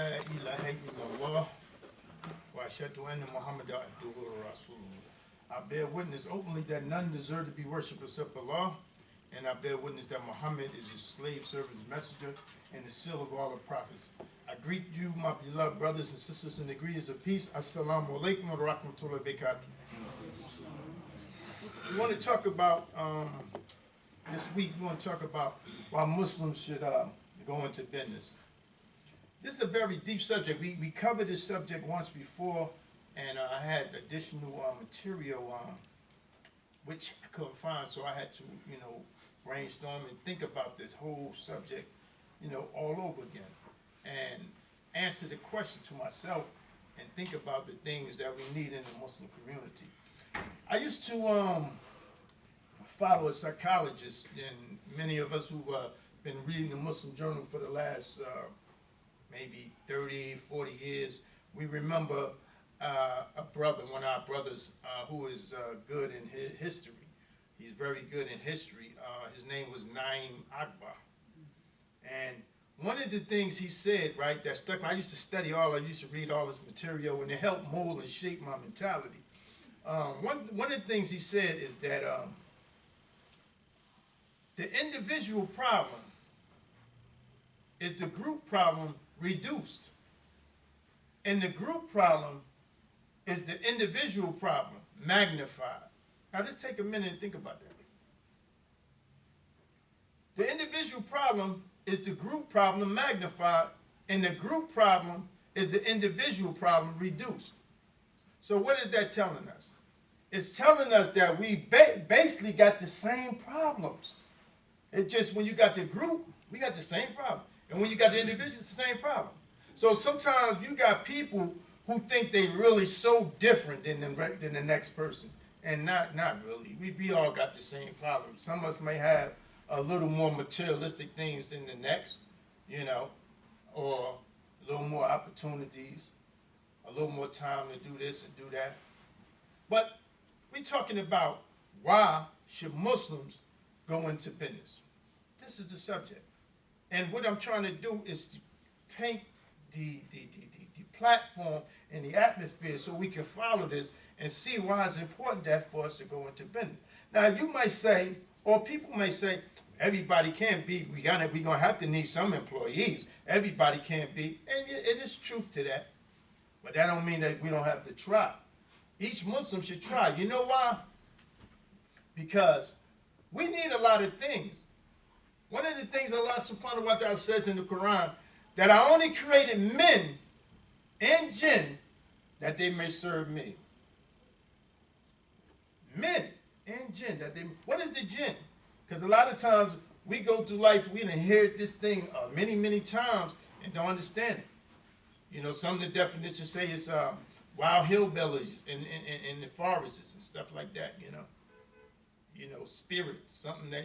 la ilaha illallah wa ashhadu anna Muhammadan abduhu wa rasuluh. I bear witness openly that none deserve to be worshipped except Allah, and I bear witness that Muhammad is his slave, servant, messenger, and the seal of all the prophets. I greet you, my beloved brothers and sisters, in the greetings of peace. Assalamu alaikum wa rahmatullahi wa barakatuh. We want to talk about, this week, we want to talk about why Muslims should go into business. This is a very deep subject. We covered this subject once before, and I had additional material which I couldn't find, so I had to, brainstorm and think about this whole subject, all over again, and answer the question to myself and think about the things that we need in the Muslim community. I used to follow a psychologist, and many of us who have been reading the Muslim Journal for the last maybe 30, 40 years, we remember a brother, one of our brothers, who is good in history. He's very good in history. His name was Naim Akbar. And one of the things he said, right, that stuck me, I used to read all this material, and it helped mold and shape my mentality. One of the things he said is that the individual problem is the group problem reduced. And the group problem is the individual problem magnified. Now let's take a minute and think about that. The individual problem is the group problem magnified, and the group problem is the individual problem reduced. So what is that telling us? It's telling us that we basically got the same problems. It's just when you got the group, we got the same problem. And when you got the individual, it's the same problem. So sometimes you got people who think they really so different than the next person. And not really. We all got the same problem. Some of us may have a little more materialistic things than the next, or a little more opportunities, a little more time to do this and do that. But we're talking about why should Muslims go into business. This is the subject. And what I'm trying to do is to paint the platform and the atmosphere so we can follow this and see why it's important that for us to go into business. Now you might say, or people may say, everybody can't be, we're gonna have to need some employees. Everybody can't be, and there's truth to that. But that don't mean that we don't have to try. Each Muslim should try. You know why? Because we need a lot of things. One of the things Allah subhanahu wa ta'ala says in the Quran, that I only created men and jinn that they may serve me. Men and jinn that they, what is the jinn? Because a lot of times we go through life, we inherit this thing many, many times and don't understand it. Some of the definitions say it's wild hillbillies in the forests and stuff like that, spirits, something that,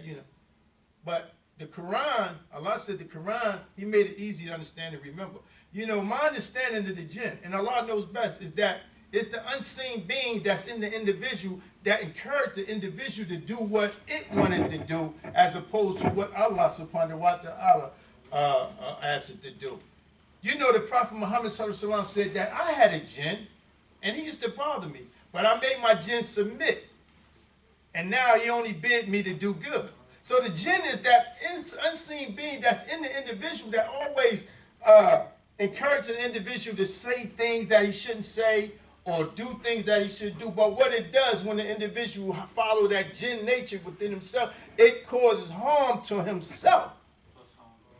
But the Quran, Allah said the Quran, He made it easy to understand and remember. My understanding of the jinn, and Allah knows best, is that it's the unseen being that's in the individual that encourages the individual to do what it wanted to do, as opposed to what Allah subhanahu wa ta'ala asked it to do. The Prophet Muhammad said that I had a jinn, and he used to bother me, but I made my jinn submit, and now he only bid me to do good. So the jinn is that unseen being that's in the individual that always encourages the individual to say things that he shouldn't say or do things that he should do. But what it does when the individual follows that jinn nature within himself, it causes harm to himself.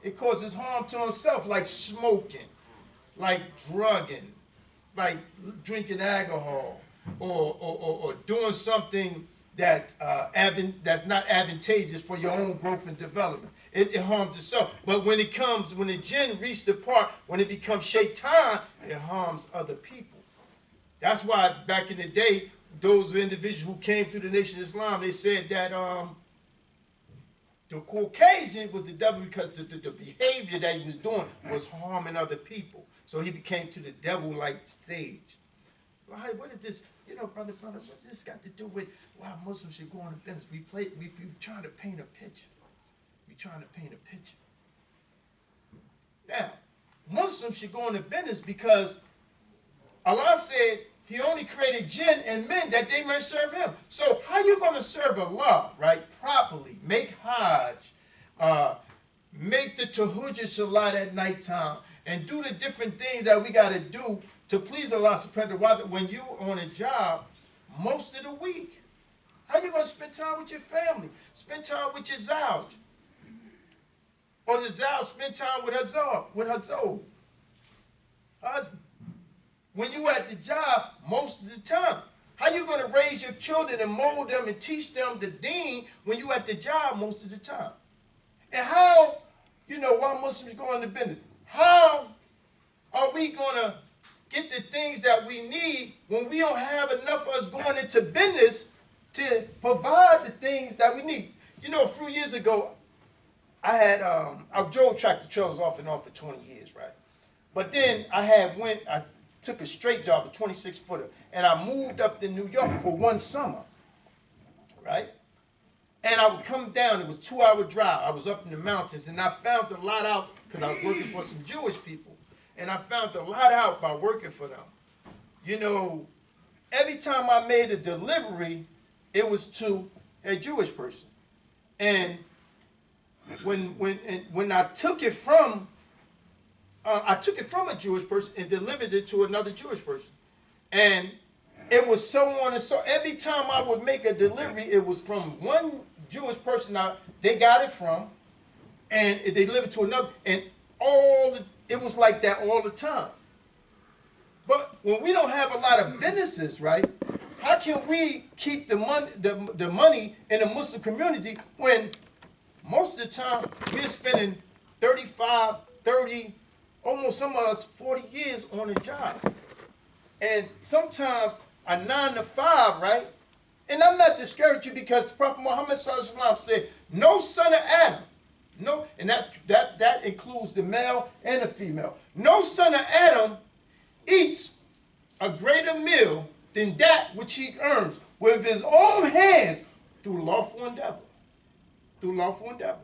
It causes harm to himself, like smoking, like drugging, like drinking alcohol, or doing something that's not advantageous for your own growth and development. It harms itself. But when the jinn reaches the part, when it becomes shaitan, it harms other people. That's why back in the day, those individuals who came through the Nation of Islam, they said that the Caucasian was the devil because the behavior that he was doing was harming other people. So he became to the devil-like stage. Right? What is this? Brother, what's this got to do with why Muslims should go into business? We're trying to paint a picture. We're trying to paint a picture. Now, Muslims should go into business because Allah said he only created jinn and men that they may serve him. So how you going to serve Allah, right, properly, make hajj, make the tahajjud salat at nighttime, and do the different things that we got to do to please Allah subhanahu wa ta'ala when you on a job most of the week? How you going to spend time with your family? Spend time with your zawj. Or the zawj spend time with her zawj, husband. When you at the job most of the time. How you going to raise your children and mold them and teach them the deen when you at the job most of the time? And how, why Muslims go into business? How are we going to get the things that we need when we don't have enough of us going into business to provide the things that we need? A few years ago, I drove tractor trailers off and on for 20 years, right? But then I took a straight job, a 26-footer, and I moved up to New York for one summer, right? And I would come down, it was a 2-hour drive. I was up in the mountains, and I found a lot out, because I was working for some Jewish people, and I found a lot out by working for them. Every time I made a delivery, it was to a Jewish person. And when I took it from a Jewish person and delivered it to another Jewish person. And it was so on and so. Every time I would make a delivery, it was from one Jewish person they got it from, and they delivered to another. And it was like that all the time. But when we don't have a lot of businesses, right, how can we keep the money in the Muslim community when most of the time we're spending 35, 30, almost some of us 40 years on a job. And sometimes a 9 to 5, right? And I'm not discouraging you because Prophet Muhammad said, no son of Adam, no, and that includes the male and the female. No son of Adam eats a greater meal than that which he earns with his own hands through lawful endeavor. Through lawful endeavor.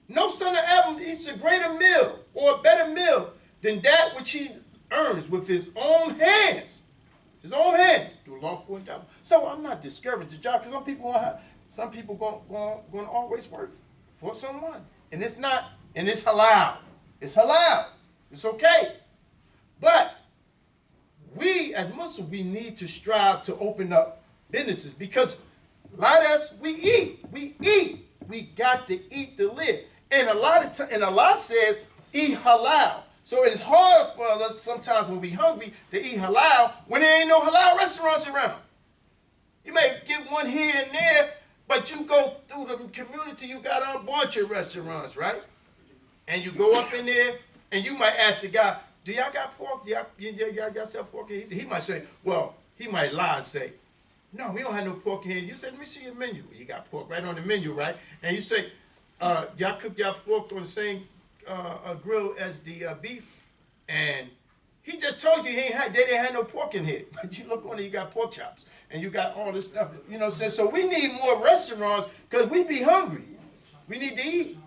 No son of Adam eats a greater meal or a better meal than that which he earns with his own hands. His own hands through lawful endeavor. So I'm not discouraged the job because some people going to always work for someone. And it's halal. It's halal. It's okay. But we as Muslims, we need to strive to open up businesses because like us, we eat. We eat. We got to eat to live. And a lot of times, and Allah says, eat halal. So it's hard for us sometimes when we're hungry to eat halal when there ain't no halal restaurants around. You may get one here and there, but you go through the community, you got a bunch of restaurants, right? And you go up in there, and you might ask the guy, do y'all got pork? Do y'all sell pork? He might say, well, he might lie and say, no, we don't have no pork in here. You say, let me see your menu. You got pork right on the menu, right? And you say, y'all cook y'all pork on the same grill as the beef. And he just told you they didn't have no pork in here. But you look on it, you got pork chops. And you got all this stuff. So we need more restaurants because we be hungry. We need to eat,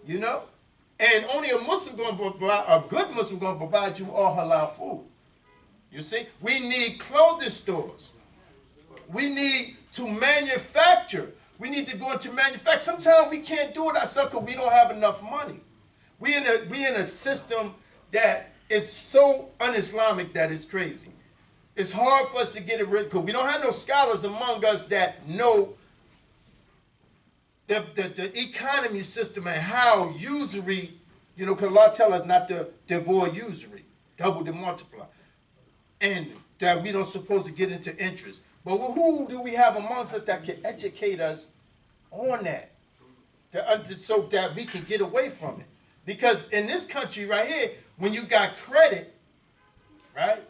And only a Muslim going to provide, a good Muslim going to provide you all halal food. You see? We need clothing stores. We need to manufacture. We need to go into manufacture. Sometimes we can't do it ourselves because we don't have enough money. We in a system that is so un-Islamic that it's crazy. It's hard for us to get it rid because we don't have no scholars among us that know the economy system and how usury, because Allah tells us not to avoid usury, double to multiply, and that we don't supposed to get into interest. But who do we have amongst us that can educate us on that, so that we can get away from it? Because in this country right here, when you got credit, right,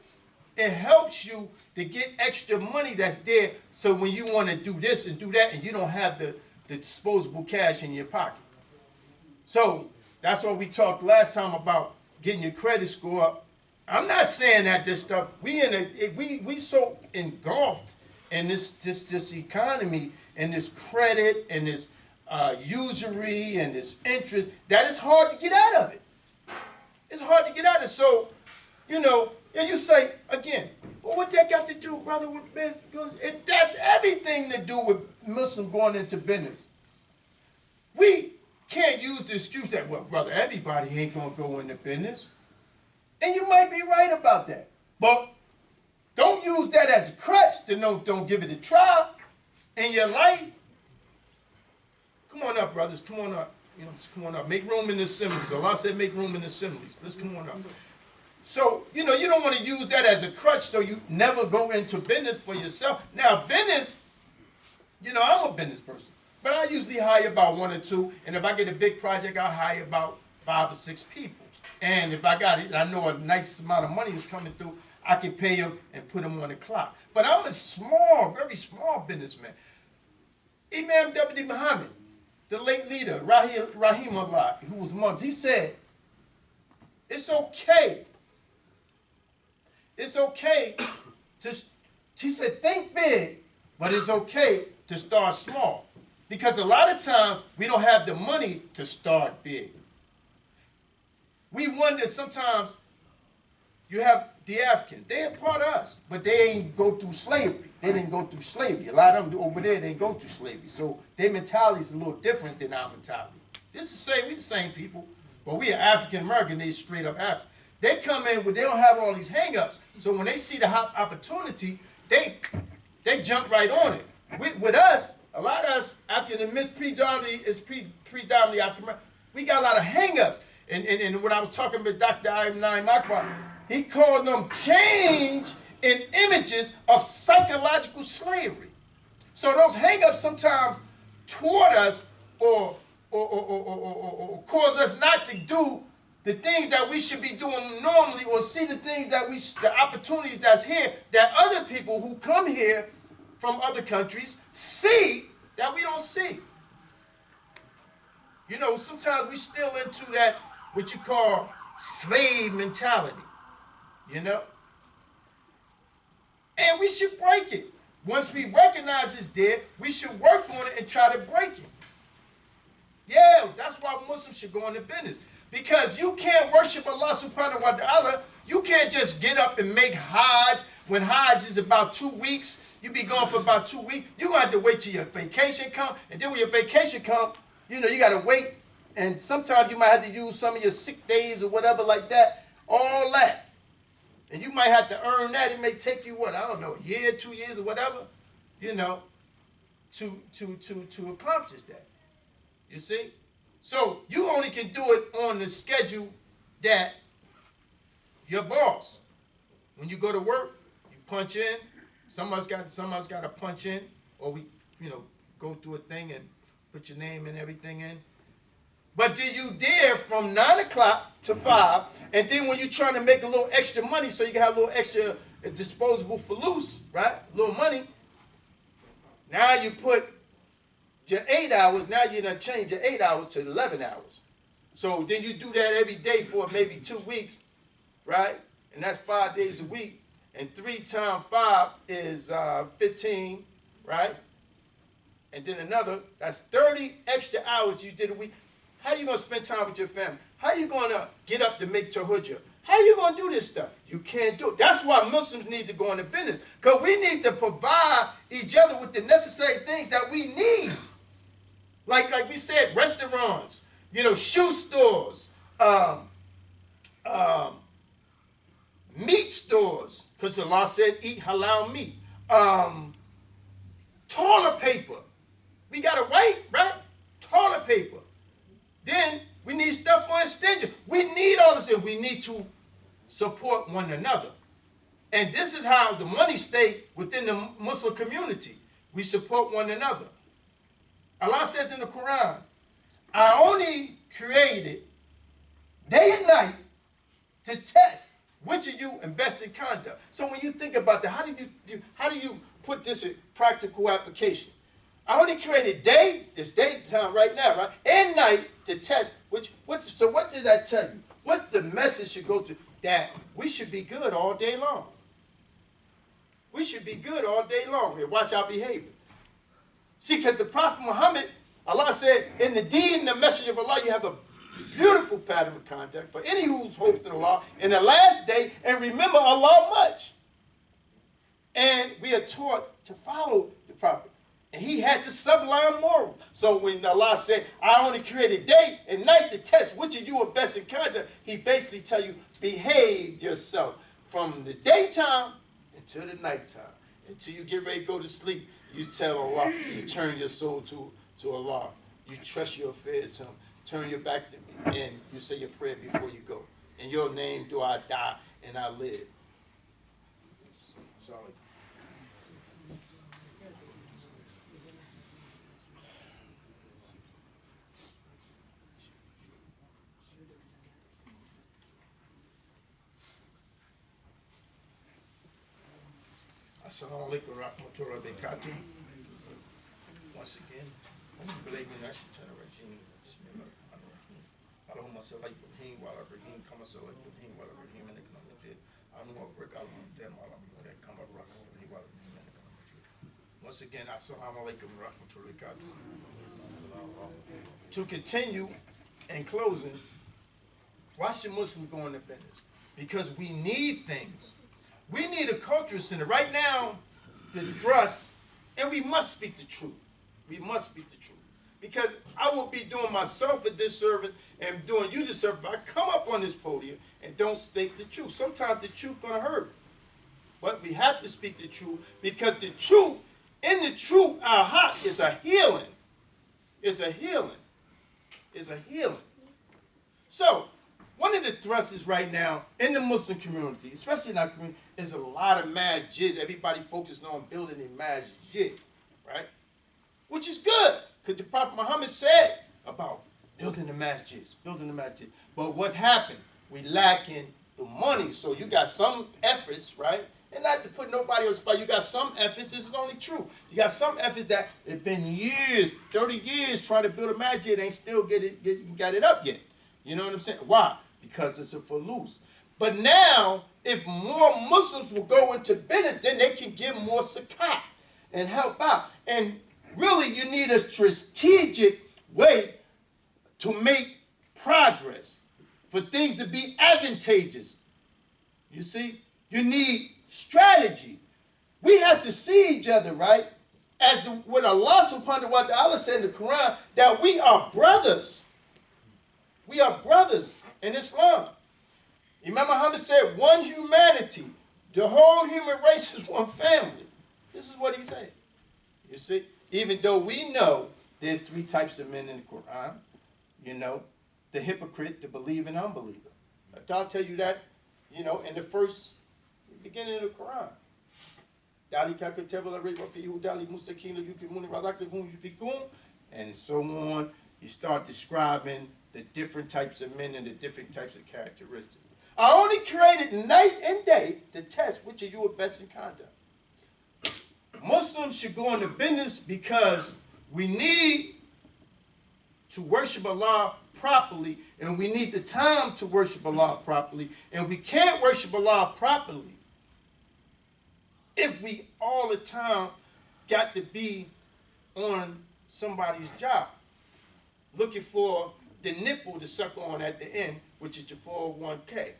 it helps you to get extra money that's there. So when you want to do this and do that, and you don't have the disposable cash in your pocket. So that's what we talked last time about getting your credit score up. I'm not saying that this stuff, we so engulfed in this economy and this credit and this usury and this interest that it's hard to get out of it. It's hard to get out of it. So, you know, and you say, again, well, what that got to do, brother, with men? It has everything to do with Muslims going into business. We can't use the excuse that, well, brother, everybody ain't going to go into business. And you might be right about that. But don't use that as a crutch to know, don't give it a try in your life. Come on up, brothers. Come on up. You know, come on up. Make room in the assemblies. Allah said make room in the assemblies. Let's come on up. So, you know, you don't want to use that as a crutch so you never go into business for yourself. Now, business, you know, I'm a business person. But I usually hire about 1 or 2. And if I get a big project, I'll hire about 5 or 6 people. And if I got it, I know a nice amount of money is coming through, I can pay them and put them on the clock. But I'm a small, very small businessman. Imam W. Muhammad, the late leader, Rahimullah, who was amongst, he said, it's okay. It's okay to, he said, think big, but it's okay to start small. Because a lot of times, we don't have the money to start big. We wonder sometimes, you have the African, they're part of us, but they ain't go through slavery. They didn't go through slavery. A lot of them over there, they didn't go through slavery. So their mentality is a little different than our mentality. This is the same, we the same people, but we are African American, they straight up African. They come in where they don't have all these hang-ups. So when they see the opportunity, they jump right on it. With us, a lot of us, African, predominantly African American, we got a lot of hang-ups. And when I was talking with Dr. Naim Akbar, he called them change in images of psychological slavery. So those hang-ups sometimes toward us or cause us not to do the things that we should be doing normally, or see the things that the opportunities that's here, that other people who come here from other countries see that we don't see. You know, sometimes we still into that, what you call slave mentality, you know? And we should break it. Once we recognize it's there, we should work on it and try to break it. Yeah, that's why Muslims should go into business. Because you can't worship Allah subhanahu wa ta'ala. You can't just get up and make Hajj. When Hajj is about 2 weeks, you be gone for about 2 weeks. You're going to have to wait till your vacation come. And then when your vacation come, you know, you got to wait. And sometimes you might have to use some of your sick days or whatever like that. All that. And you might have to earn that. It may take you, what, I don't know, a year, 2 years or whatever, you know, to accomplish that. You see? So you only can do it on the schedule that your boss, when you go to work, you punch in. Some of us got to punch in, or we, you know, go through a thing and put your name and everything in. But do you dare from 9 o'clock to 5, and then when you're trying to make a little extra money so you can have a little extra disposable for loose, right? A little money. Now you put your 8 hours, now you done change your 8 hours to 11 hours. So then you do that every day for maybe 2 weeks, right? And that's 5 days a week. And 3 times 5 is 15, right? And then another, that's 30 extra hours you did a week. How you going to spend time with your family? How you going to get up to make tahajjud? How you going to do this stuff? You can't do it. That's why Muslims need to go into business. Because we need to provide each other with the necessary things that we need. Like we said, restaurants, you know, shoe stores, meat stores, because Allah said eat halal meat. Toilet paper. We got to wait, right? Toilet paper. Then we need stuff for extension. We need all this, and we need to support one another. And this is how the money stays within the Muslim community. We support one another. Allah says in the Quran, I only created day and night to test which of you in best in conduct. So when you think about that, how do you put this in practical application? I only created day, it's daytime right now, right? And night to test so what did that tell you? What the message should go to? That we should be good all day long. We should be good all day long. Here, watch our behavior. See, because the Prophet Muhammad, Allah said, in the deen, the message of Allah, you have a Beautiful pattern of conduct for any whose hopes in Allah in the last day, and remember Allah much. And we are taught to follow the Prophet. And he had the sublime moral. So when Allah said, I only created day and night to test which of you are best in conduct, he basically tell you, behave yourself from the daytime until the nighttime. Until you get ready to go to sleep, you tell Allah, you turn your soul to Allah. You trust your affairs to him. Turn your back to me, and you say your prayer before you go. In your name do I die and I live. Sorry. Assalamu alaikum wa rahmatullahi wa barakatuh. Once again, believe me, I should turn regime. Allahumma salli Ibrahim wa ala Ibrahim kama salli Ibrahim wa ala Ibrahim innaka hamidun majid. Anu wa barik ala Muhammad wa ala Muhammad kama barakta ala Ibrahim wa ala Ibrahim innaka hamidun majid. Once again, assalamu alaikum wa rahmatullahi wa barakatuh. To continue, in closing, why should Muslims go into business? Because we need things. We need a cultural center. Right now, the thrust, and we must speak the truth. We must speak the truth. Because I will be doing myself a disservice and doing you disservice if I come up on this podium and don't speak the truth. Sometimes the truth is going to hurt. But we have to speak the truth because the truth, in the truth, our heart is a healing. It's a healing. It's a healing. So, one of the thrusts right now in the Muslim community, especially in our community, is a lot of masjids. Everybody focused on building a masjid, right? Which is good, because the Prophet Muhammad said about building the masjids, building the masjid. But what happened? We lacking the money. So you got some efforts, right? And not to put nobody on the spot, you got some efforts, this is only true. You got some efforts that have been years, 30 years trying to build a masjid, ain't still got it up yet. You know what I'm saying? Why? Because it's a falus. But now, if more Muslims will go into business, then they can give more zakat and help out. And really, you need a strategic way to make progress, for things to be advantageous. You see? You need strategy. We have to see each other, right? As what Allah subhanahu wa ta'ala said in the Quran, that we are brothers. We are brothers in Islam. Imam Muhammad said, one humanity. The whole human race is one family. This is what he said. You see? Even though we know there's 3 types of men in the Quran, you know, the hypocrite, the believer, and unbeliever. I'll tell you that, you know, in the first beginning of the Quran. And so on. You start describing the different types of men and the different types of characteristics. I only created night and day to test which of you are best in conduct. Muslims should go into business because we need to worship Allah properly, and we need the time to worship Allah properly, and we can't worship Allah properly if we all the time got to be on somebody's job, looking for the nipple to suck on at the end, which is the 401k.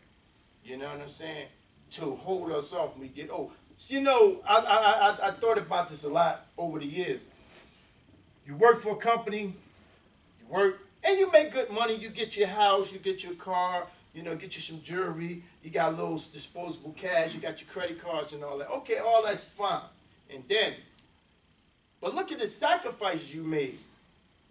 You know what I'm saying? To hold us off when we get old. So, you know, I thought about this a lot over the years. You work for a company, you work, and you make good money. You get your house, you get your car, you know, get you some jewelry, you got a little disposable cash, you got your credit cards and all that. Okay, all that's fine and dandy. But look at the sacrifices you made.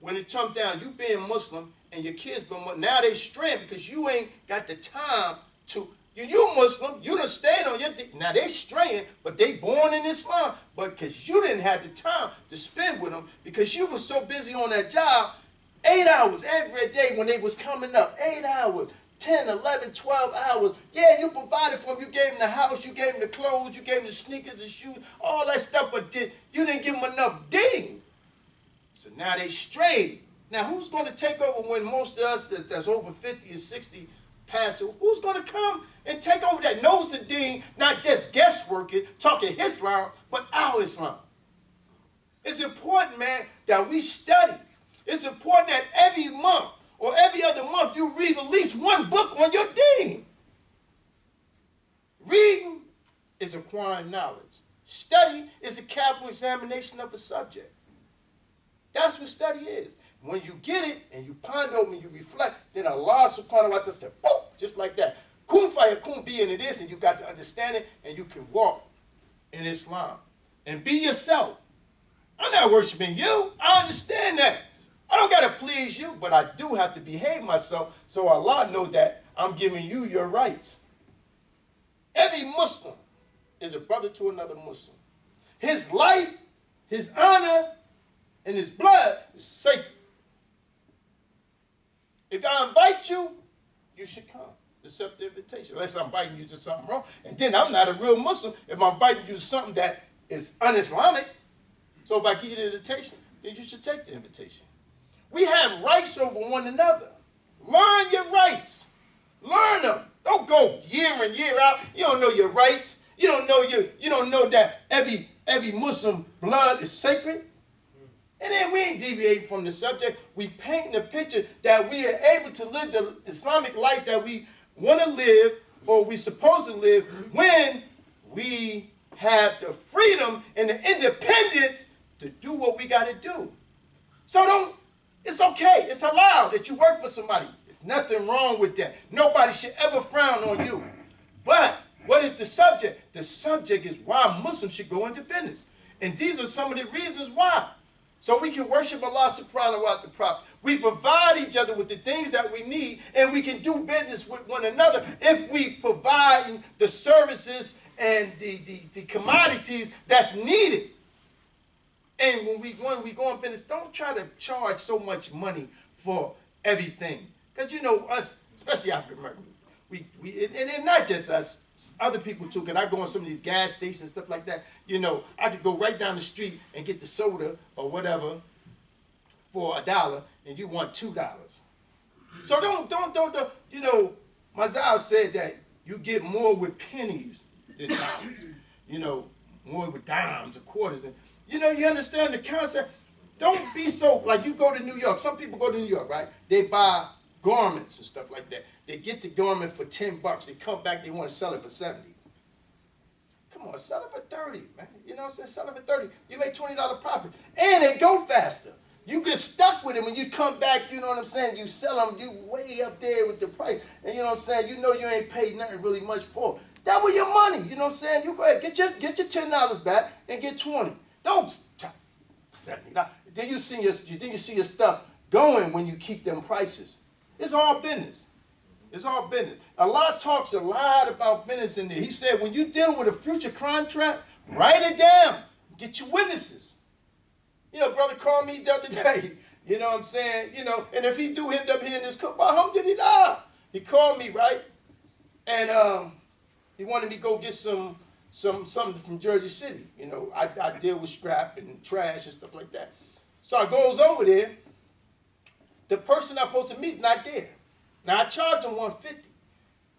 When it comes down, you being Muslim and your kids being Muslim, now they straying because you ain't got the time to. You Muslim, you done stayed on your. Now they straying, but they born in Islam. But because you didn't have the time to spend with them, because you was so busy on that job, 8 hours every day when they was coming up, 8 hours, 10, 11, 12 hours. Yeah, you provided for them. You gave them the house, you gave them the clothes, you gave them the sneakers and shoes, all that stuff, but you didn't give them enough ding. So now they strayed. Now who's going to take over when most of us that's over 50 or 60 pass it? Who's going to come and take over that knows the deen, not just guessworking, talking Islam, but our Islam? It's important, man, that we study. It's important that every month or every other month you read at least one book on your deen. Reading is acquiring knowledge. Study is a careful examination of a subject. That's what study is. When you get it and you ponder over and you reflect, then Allah subhanahu wa ta'ala says, boom, just like that. Kun fayakun, be in it is, and you got to understand it, and you can walk in Islam. And be yourself. I'm not worshiping you. I understand that. I don't got to please you, but I do have to behave myself so Allah knows that I'm giving you your rights. Every Muslim is a brother to another Muslim. His life, his honor, and his blood is sacred. If I invite you, you should come. Accept the invitation. Unless I'm inviting you to something wrong. And then I'm not a real Muslim if I'm inviting you to something that is un-Islamic. So if I give you the invitation, then you should take the invitation. We have rights over one another. Learn your rights. Learn them. Don't go year in, year out. You don't know your rights. You don't know that every Muslim blood is sacred. And then we ain't deviating from the subject. We paint a picture that we are able to live the Islamic life that we want to live, or we supposed to live, when we have the freedom and the independence to do what we got to do. So it's okay. It's allowed that you work for somebody. There's nothing wrong with that. Nobody should ever frown on you. But what is the subject? The subject is why Muslims should go into business. And these are some of the reasons why. So we can worship Allah subhanahu wa ta'ala. We provide each other with the things that we need, and we can do business with one another if we provide the services and the commodities that's needed. And when we go in business, don't try to charge so much money for everything. Because you know us, especially African Americans, and not just us, other people too, because I go on some of these gas stations and stuff like that, you know, I could go right down the street and get the soda or whatever for $1, and you want $2. So don't, you know, Mazal said that you get more with pennies than dimes, you know, more with dimes or quarters. And, you know, you understand the concept. Don't be so, like you go to New York. Some people go to New York, right? They buy garments and stuff like that. They get the garment for $10. They come back, they want to sell it for 70. Come on, sell it for 30, man. You know what I'm saying? Sell it for 30. You make $20 profit. And they go faster. You get stuck with it when you come back, you know what I'm saying? You sell them, you way up there with the price. And you know what I'm saying? You know you ain't paid nothing really much for. That was your money, you know what I'm saying? You go ahead, get your $10 back and get 20. Don't $70. Then you see your stuff going when you keep them prices. It's all business. It's all business. Allah talks a lot about business in there. He said, when you're dealing with a future contract, write it down. Get your witnesses. You know, brother called me the other day. You know what I'm saying? You know, and if he do end up hearing this cook, alhamdulillah. He called me, right? And he wanted me to go get something from Jersey City. You know, I deal with scrap and trash and stuff like that. So I goes over there. The person I'm supposed to meet not there. Now I charged him $150.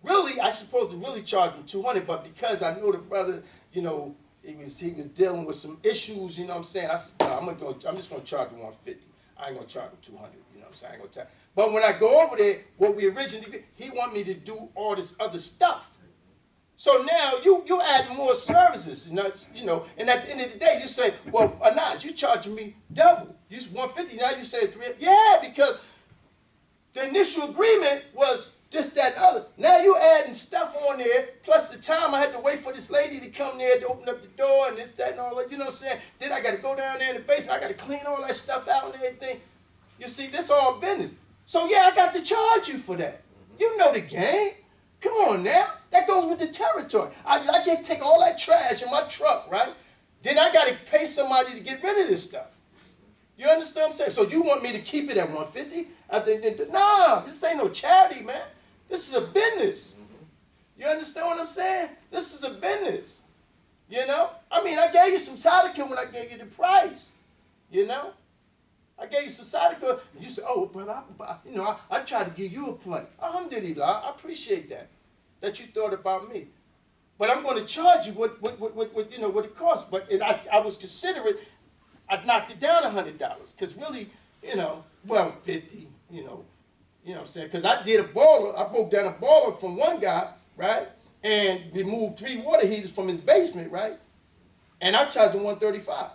Really, I supposed to really charge him $200, but because I know the brother, you know, he was dealing with some issues, you know what I'm saying? I said, no, I'm just gonna charge him $150. I ain't gonna charge him $200, you know what I'm saying? I ain't gonna charge. But when I go over there, what we originally did, he want me to do all this other stuff. So now you add more services, you know, and at the end of the day, you say, well, Anas, you charging me double. You $150, now you say $300. Yeah, because the initial agreement was this, that, and other. Now you adding stuff on there, plus the time I had to wait for this lady to come there to open up the door and this, that, and all that, you know what I'm saying? Then I got to go down there in the basement, I got to clean all that stuff out and everything. You see, this all business. So yeah, I got to charge you for that. You know the game. Come on now. That goes with the territory. I can't take all that trash in my truck, right? Then I got to pay somebody to get rid of this stuff. You understand what I'm saying? So you want me to keep it at $150? Nah, this ain't no charity, man. This is a business. You understand what I'm saying? This is a business. You know? I mean, I gave you some Sadaqah when I gave you the price. You know? I gave you some Sadaqah, and you said, oh, brother, I tried to give you a plate. Alhamdulillah, I appreciate that you thought about me. But I'm going to charge you what it costs. But I was considerate. I knocked it down $100, because really, you know, well, 50, you know, You know what I'm saying? Because I did a boiler. I broke down a boiler from one guy, right? And removed 3 water heaters from his basement, right? And I charged him $135.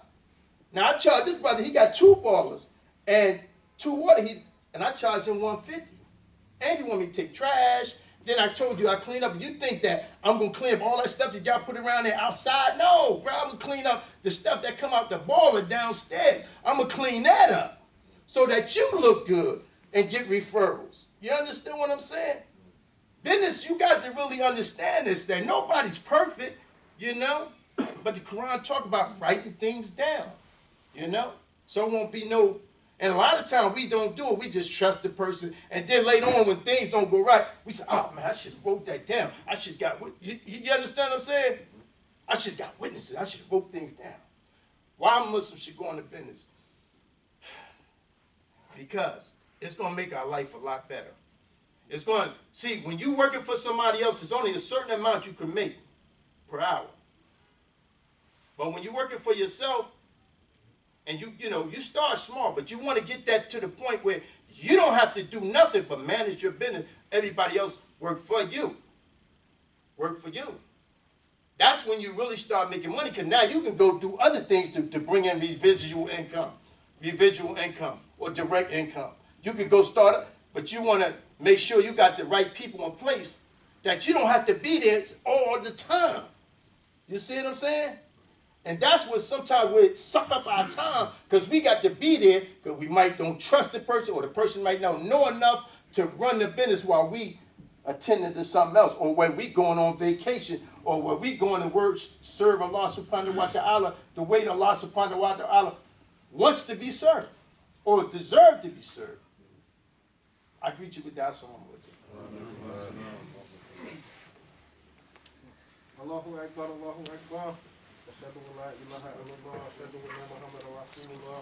Now I charged this brother, he got 2 boilers and 2 water heaters, and I charged him $150. And you want me to take trash? Then I told you I clean up. You think that I'm gonna clean up all that stuff that y'all put around there outside? No, bro, I was cleaning up the stuff that come out the boiler downstairs. I'm gonna clean that up so that you look good and get referrals. You understand what I'm saying? Business, you got to really understand this, that nobody's perfect, you know? But the Quran talk about writing things down, you know? So it won't be no, and a lot of times we don't do it. We just trust the person. And then later on when things don't go right, we say, oh man, I should have wrote that down. I should have got, you understand what I'm saying? I should have got witnesses. I should have wrote things down. Why Muslims should go into business? Because it's going to make our life a lot better. It's going to, see, when you're working for somebody else, it's only a certain amount you can make per hour. But when you're working for yourself, and you know, you start small, but you want to get that to the point where you don't have to do nothing but manage your business. Everybody else work for you. Work for you. That's when you really start making money, because now you can go do other things to bring in these residual income or direct income. You can go start up, but you want to make sure you got the right people in place, that you don't have to be there all the time. You see what I'm saying? And that's what sometimes we suck up our time, because we got to be there because we might don't trust the person, or the person might not know enough to run the business while we attending to something else, or when we going on vacation, or when we going to work, serve Allah subhanahu wa ta'ala the way that Allah subhanahu wa ta'ala wants to be served, or deserve to be served. I greet you with that. Allahu Akbar, Allahu Akbar. أشهد أن لا إله إلا الله أشهد أن محمدا رسول الله.